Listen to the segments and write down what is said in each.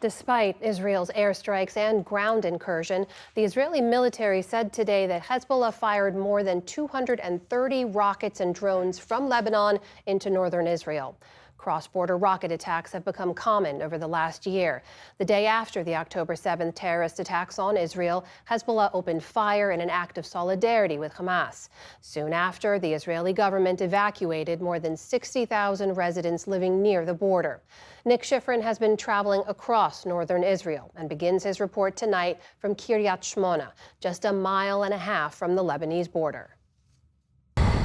Despite Israel's airstrikes and ground incursion, the Israeli military said today that Hezbollah fired more than 230 rockets and drones from Lebanon into northern Israel. Cross-border rocket attacks have become common over the last year. The day after the October 7th terrorist attacks on Israel, Hezbollah opened fire in an act of solidarity with Hamas. Soon after, the Israeli government evacuated more than 60,000 residents living near the border. Nick Schifrin has been traveling across northern Israel and begins his report tonight from Kiryat Shmona, just a mile and a half from the Lebanese border.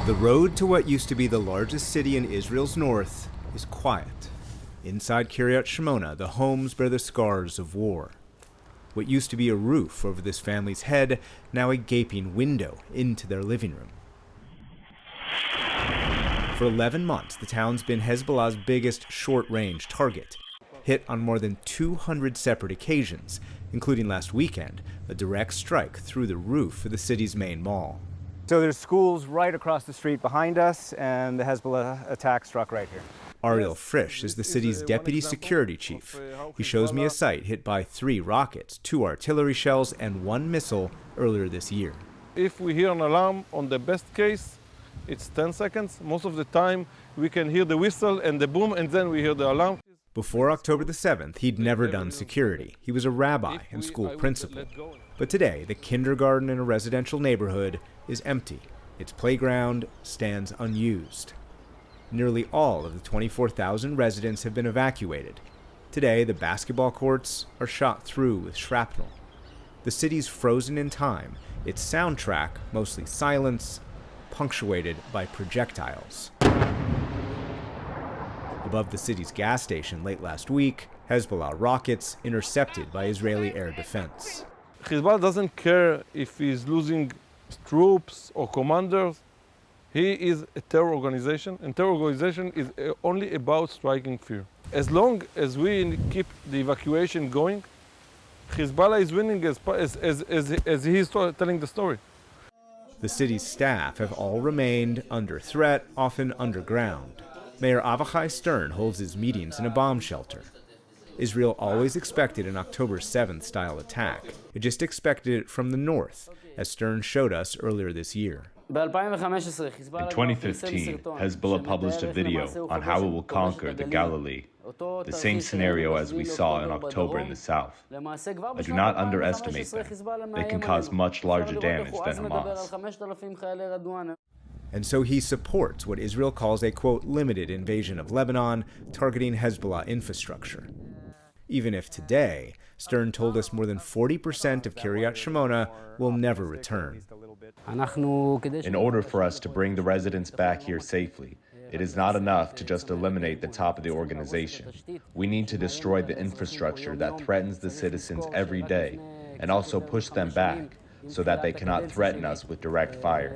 The road to what used to be the largest city in Israel's north is quiet. Inside Kiryat Shmona, the homes bear the scars of war. What used to be a roof over this family's head, now a gaping window into their living room. For 11 months, the town's been Hezbollah's biggest short-range target, hit on more than 200 separate occasions, including last weekend, a direct strike through the roof of the city's main mall. So there's schools right across the street behind us, and the Hezbollah attack struck right here. Ariel Frisch is the city's deputy security chief. He shows me a site hit by 3 rockets, 2 artillery shells, and 1 missile earlier this year. If we hear an alarm, on the best case, it's 10 seconds. Most of the time, we can hear the whistle and the boom, and then we hear the alarm. Before October the 7th, he'd never done security. He was a rabbi and school principal. But today, the kindergarten in a residential neighborhood is empty. Its playground stands unused. Nearly all of the 24,000 residents have been evacuated. Today, the basketball courts are shot through with shrapnel. The city's frozen in time, its soundtrack mostly silence, punctuated by projectiles. Above the city's gas station late last week, Hezbollah rockets intercepted by Israeli air defense. Hezbollah doesn't care if he's losing troops or commanders. He is a terror organization, and terror organization is only about striking fear. As long as we keep the evacuation going, Hezbollah is winning as he's telling the story. The city's staff have all remained under threat, often underground. Mayor Avichai Stern holds his meetings in a bomb shelter. Israel always expected an October 7th style attack. It just expected it from the north, as Stern showed us earlier this year. In 2015, Hezbollah published a video on how it will conquer the Galilee, the same scenario as we saw in October in the south. I do not underestimate them. They can cause much larger damage than Hamas. And so he supports what Israel calls a, quote, limited invasion of Lebanon, targeting Hezbollah infrastructure. Even if today, Stern told us more than 40% of Kiryat Shmona will never return. In order for us to bring the residents back here safely, it is not enough to just eliminate the top of the organization. We need to destroy the infrastructure that threatens the citizens every day, and also push them back so that they cannot threaten us with direct fire.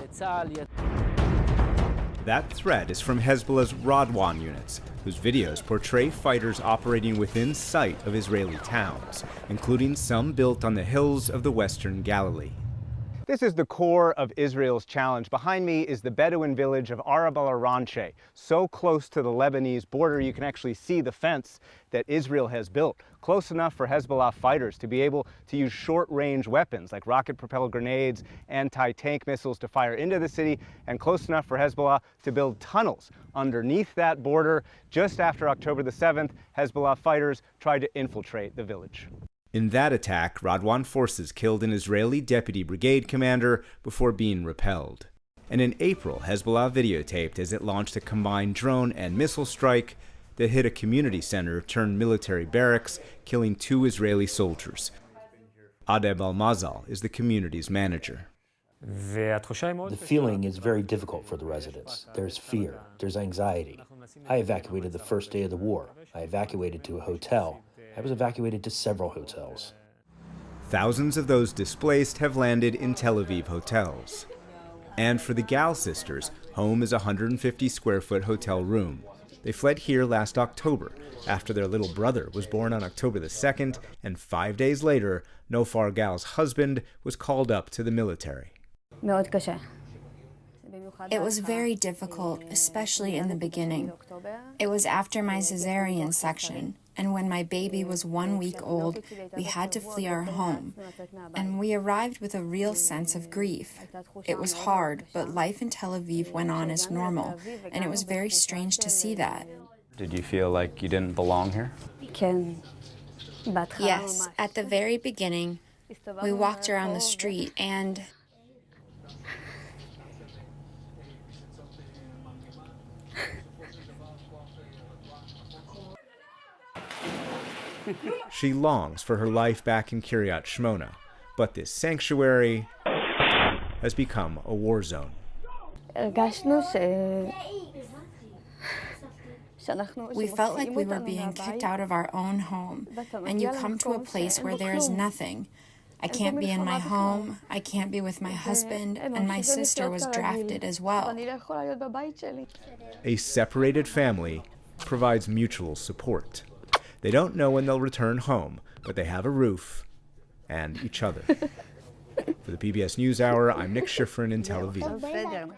That threat is from Hezbollah's Radwan units, whose videos portray fighters operating within sight of Israeli towns, including some built on the hills of the western Galilee. This is the core of Israel's challenge. Behind me is the Bedouin village of Arab al-Aranche, so close to the Lebanese border you can actually see the fence that Israel has built, close enough for Hezbollah fighters to be able to use short-range weapons like rocket-propelled grenades, anti-tank missiles to fire into the city, and close enough for Hezbollah to build tunnels underneath that border. Just after October the 7th, Hezbollah fighters tried to infiltrate the village. In that attack, Radwan forces killed an Israeli deputy brigade commander before being repelled. And in April, Hezbollah videotaped as it launched a combined drone and missile strike that hit a community center turned military barracks, killing 2 Israeli soldiers. Adeb Al-Mazal is the community's manager. The feeling is very difficult for the residents. There's fear, there's anxiety. I evacuated the first day of the war. I evacuated to a hotel. I was evacuated to several hotels. Thousands of those displaced have landed in Tel Aviv hotels. And for the Gal sisters, home is a 150-square-foot hotel room. They fled here last October, after their little brother was born on October the 2nd, and 5 days later, Nofar Gal's husband was called up to the military. It was very difficult, especially in the beginning. It was after my cesarean section. And when my baby was 1 week old, we had to flee our home. And we arrived with a real sense of grief. It was hard, but life in Tel Aviv went on as normal, and it was very strange to see that. Did you feel like you didn't belong here? Yes, at the very beginning, we walked around the street and She longs for her life back in Kiryat Shmona, but this sanctuary has become a war zone. we felt like we were being kicked out of our own home, and you come to a place where there is nothing. I can't be in my home, I can't be with my husband, and my sister was drafted as well. A separated family provides mutual support. They don't know when they'll return home, but they have a roof and each other. For the PBS NewsHour, I'm Nick Schifrin in Tel Aviv.